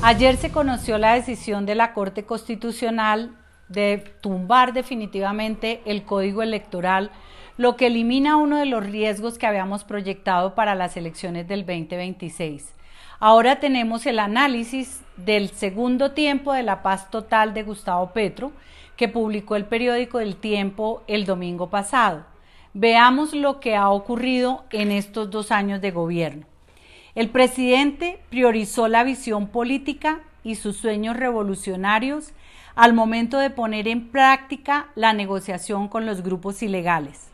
Ayer se conoció la decisión de la Corte Constitucional de tumbar definitivamente el Código Electoral, lo que elimina uno de los riesgos que habíamos proyectado para las elecciones del 2026. Ahora tenemos el análisis del segundo tiempo de la paz total de Gustavo Petro, que publicó el periódico El Tiempo el domingo pasado. Veamos lo que ha ocurrido en estos 2 años de gobierno. El presidente priorizó la visión política y sus sueños revolucionarios al momento de poner en práctica la negociación con los grupos ilegales.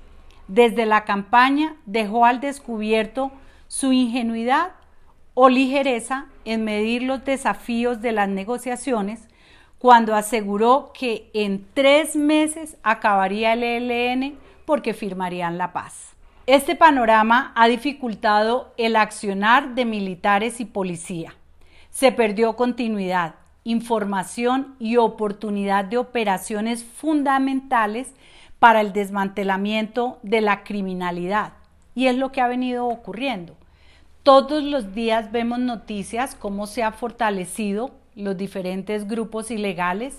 Desde la campaña dejó al descubierto su ingenuidad o ligereza en medir los desafíos de las negociaciones cuando aseguró que en 3 meses acabaría el ELN porque firmarían la paz. Este panorama ha dificultado el accionar de militares y policía. Se perdió continuidad, información y oportunidad de operaciones fundamentales para el desmantelamiento de la criminalidad. Y es lo que ha venido ocurriendo. Todos los días vemos noticias cómo se han fortalecido los diferentes grupos ilegales,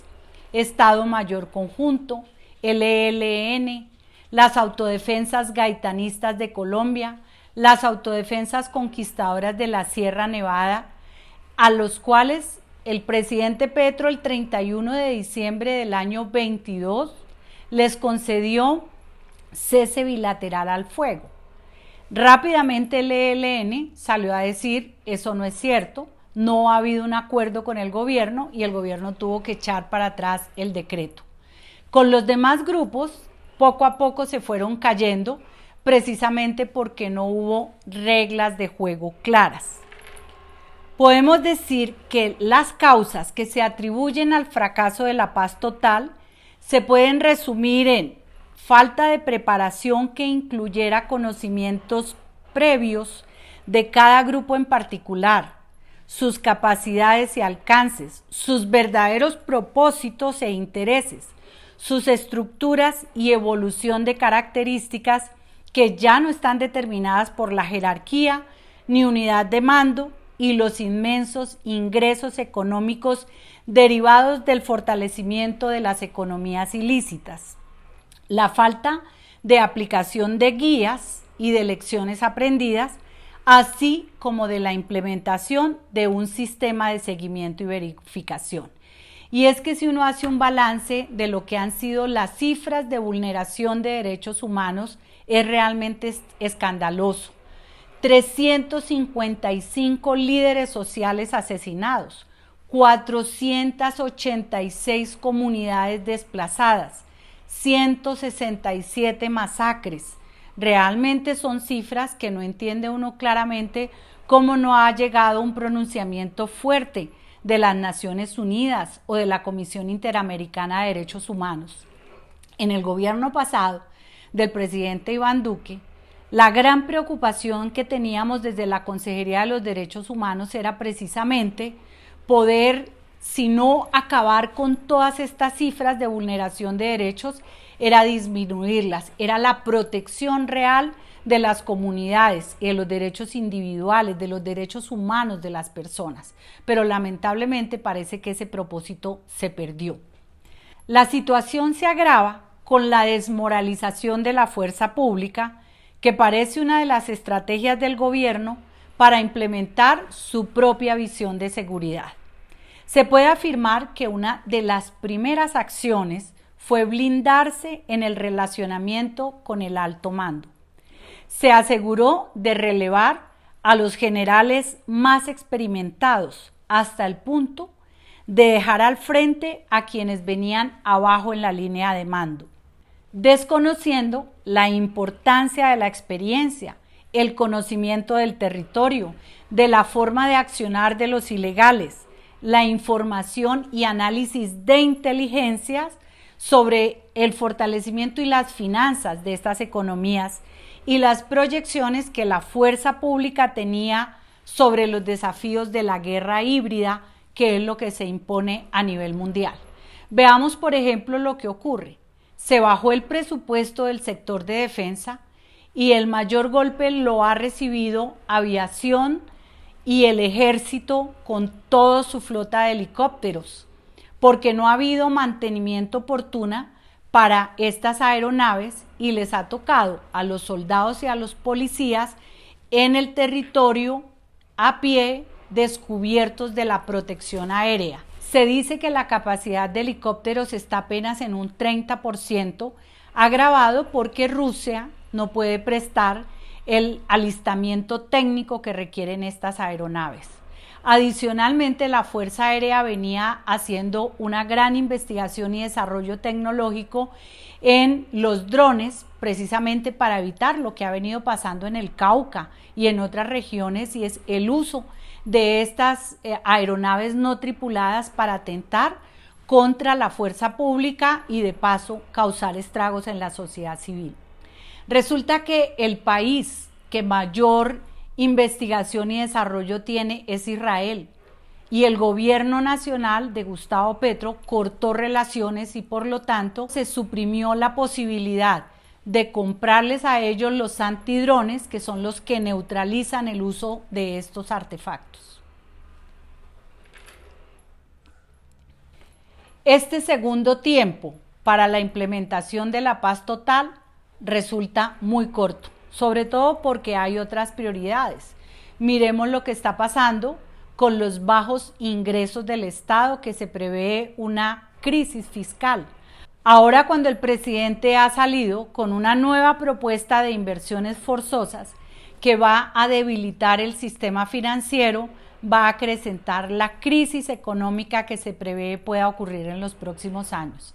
Estado Mayor Conjunto, el ELN, las autodefensas gaitanistas de Colombia, las autodefensas conquistadoras de la Sierra Nevada, a los cuales el presidente Petro el 31 de diciembre del año 22 les concedió cese bilateral al fuego. Rápidamente el ELN salió a decir, eso no es cierto, no ha habido un acuerdo con el gobierno y el gobierno tuvo que echar para atrás el decreto. Con los demás grupos, poco a poco se fueron cayendo, precisamente porque no hubo reglas de juego claras. Podemos decir que las causas que se atribuyen al fracaso de la paz total se pueden resumir en falta de preparación que incluyera conocimientos previos de cada grupo en particular, sus capacidades y alcances, sus verdaderos propósitos e intereses, sus estructuras y evolución de características que ya no están determinadas por la jerarquía ni unidad de mando y los inmensos ingresos económicos derivados del fortalecimiento de las economías ilícitas. La falta de aplicación de guías y de lecciones aprendidas, así como de la implementación de un sistema de seguimiento y verificación. Y es que si uno hace un balance de lo que han sido las cifras de vulneración de derechos humanos, es realmente escandaloso. 355 líderes sociales asesinados, 486 comunidades desplazadas, 167 masacres. Realmente son cifras que no entiende uno claramente cómo no ha llegado un pronunciamiento fuerte de las Naciones Unidas o de la Comisión Interamericana de Derechos Humanos. En el gobierno pasado del presidente Iván Duque, la gran preocupación que teníamos desde la Consejería de los Derechos Humanos era precisamente poder, si no acabar con todas estas cifras de vulneración de derechos, era disminuirlas, era la protección real de las comunidades y de los derechos individuales, de los derechos humanos de las personas. Pero lamentablemente parece que ese propósito se perdió. La situación se agrava con la desmoralización de la fuerza pública, que parece una de las estrategias del gobierno para implementar su propia visión de seguridad. Se puede afirmar que una de las primeras acciones fue blindarse en el relacionamiento con el alto mando. Se aseguró de relevar a los generales más experimentados hasta el punto de dejar al frente a quienes venían abajo en la línea de mando, desconociendo la importancia de la experiencia, el conocimiento del territorio, de la forma de accionar de los ilegales, la información y análisis de inteligencias sobre el fortalecimiento y las finanzas de estas economías y las proyecciones que la fuerza pública tenía sobre los desafíos de la guerra híbrida, que es lo que se impone a nivel mundial. Veamos, por ejemplo, lo que ocurre. Se bajó el presupuesto del sector de defensa y el mayor golpe lo ha recibido aviación y el ejército con toda su flota de helicópteros, porque no ha habido mantenimiento oportuno para estas aeronaves y les ha tocado a los soldados y a los policías en el territorio a pie, descubiertos de la protección aérea. Se dice que la capacidad de helicópteros está apenas en un 30%, agravado porque Rusia no puede prestar el alistamiento técnico que requieren estas aeronaves. Adicionalmente, la Fuerza Aérea venía haciendo una gran investigación y desarrollo tecnológico en los drones, precisamente para evitar lo que ha venido pasando en el Cauca y en otras regiones, y es el uso de estas aeronaves no tripuladas para atentar contra la fuerza pública y de paso causar estragos en la sociedad civil. Resulta que el país que mayor investigación y desarrollo tiene es Israel, y el gobierno nacional de Gustavo Petro cortó relaciones y por lo tanto se suprimió la posibilidad de comprarles a ellos los antidrones, que son los que neutralizan el uso de estos artefactos. Este segundo tiempo para la implementación de la paz total resulta muy corto, sobre todo porque hay otras prioridades. Miremos lo que está pasando con los bajos ingresos del Estado, que se prevé una crisis fiscal. Ahora, cuando el presidente ha salido con una nueva propuesta de inversiones forzosas que va a debilitar el sistema financiero, va a acrecentar la crisis económica que se prevé pueda ocurrir en los próximos años.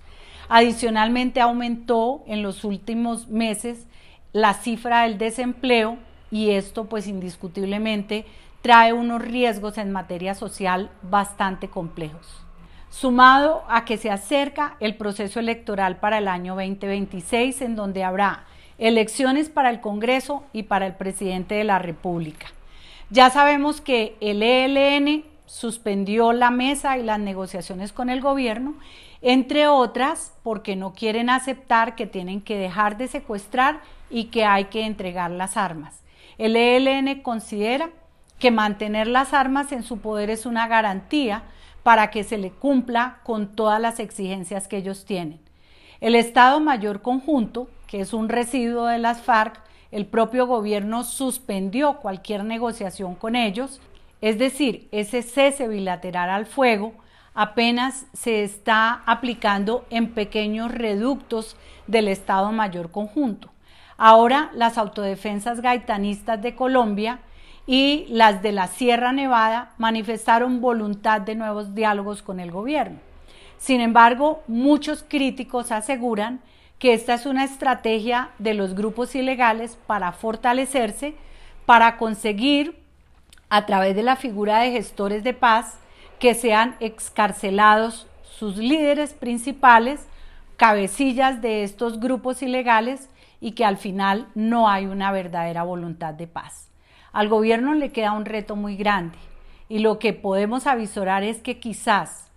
Adicionalmente, aumentó en los últimos meses la cifra del desempleo, y esto pues indiscutiblemente trae unos riesgos en materia social bastante complejos. Sumado a que se acerca el proceso electoral para el año 2026, en donde habrá elecciones para el Congreso y para el presidente de la República. Ya sabemos que el ELN suspendió la mesa y las negociaciones con el gobierno, entre otras porque no quieren aceptar que tienen que dejar de secuestrar y que hay que entregar las armas. El ELN considera que mantener las armas en su poder es una garantía para que se le cumpla con todas las exigencias que ellos tienen. El Estado Mayor Conjunto, que es un residuo de las FARC, el propio gobierno suspendió cualquier negociación con ellos, es decir, ese cese bilateral al fuego apenas se está aplicando en pequeños reductos del Estado Mayor Conjunto. Ahora las autodefensas gaitanistas de Colombia y las de la Sierra Nevada manifestaron voluntad de nuevos diálogos con el gobierno. Sin embargo, muchos críticos aseguran que esta es una estrategia de los grupos ilegales para fortalecerse, para conseguir, a través de la figura de gestores de paz, que sean excarcelados sus líderes principales, cabecillas de estos grupos ilegales, y que al final no hay una verdadera voluntad de paz. Al gobierno le queda un reto muy grande, y lo que podemos avisorar es que quizás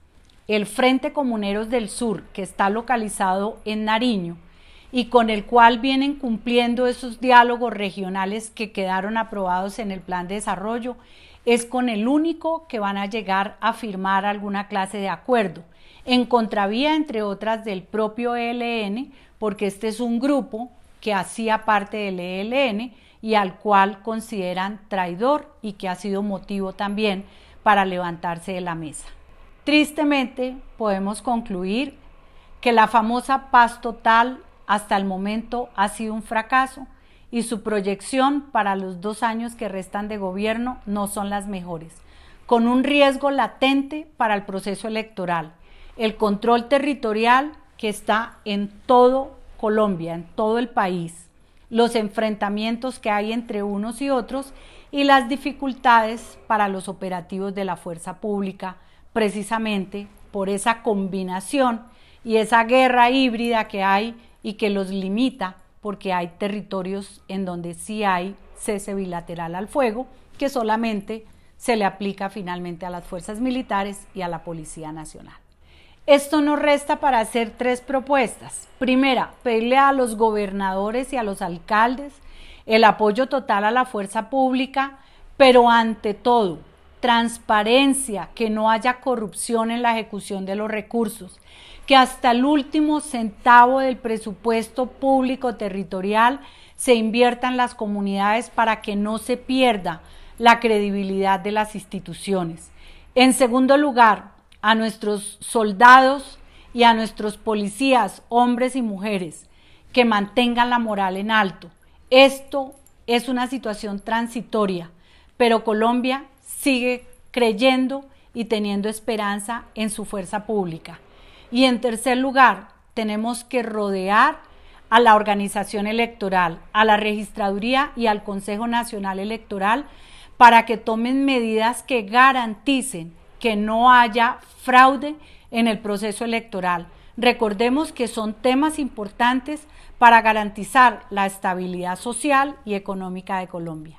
el Frente Comuneros del Sur, que está localizado en Nariño y con el cual vienen cumpliendo esos diálogos regionales que quedaron aprobados en el Plan de Desarrollo, es con el único que van a llegar a firmar alguna clase de acuerdo, en contravía, entre otras, del propio ELN, porque este es un grupo que hacía parte del ELN y al cual consideran traidor y que ha sido motivo también para levantarse de la mesa. Tristemente, podemos concluir que la famosa paz total hasta el momento ha sido un fracaso y su proyección para los 2 años que restan de gobierno no son las mejores, con un riesgo latente para el proceso electoral, el control territorial que está en todo Colombia, en todo el país, los enfrentamientos que hay entre unos y otros y las dificultades para los operativos de la fuerza pública, precisamente por esa combinación y esa guerra híbrida que hay y que los limita, porque hay territorios en donde sí hay cese bilateral al fuego, que solamente se le aplica finalmente a las fuerzas militares y a la Policía Nacional. Esto nos resta para hacer 3 propuestas. Primera, pedirle a los gobernadores y a los alcaldes el apoyo total a la fuerza pública, pero ante todo, transparencia, que no haya corrupción en la ejecución de los recursos, que hasta el último centavo del presupuesto público territorial se invierta en las comunidades para que no se pierda la credibilidad de las instituciones. En segundo lugar, a nuestros soldados y a nuestros policías, hombres y mujeres, que mantengan la moral en alto. Esto es una situación transitoria, pero Colombia sigue creyendo y teniendo esperanza en su fuerza pública. Y en tercer lugar, tenemos que rodear a la organización electoral, a la registraduría y al Consejo Nacional Electoral para que tomen medidas que garanticen que no haya fraude en el proceso electoral. Recordemos que son temas importantes para garantizar la estabilidad social y económica de Colombia.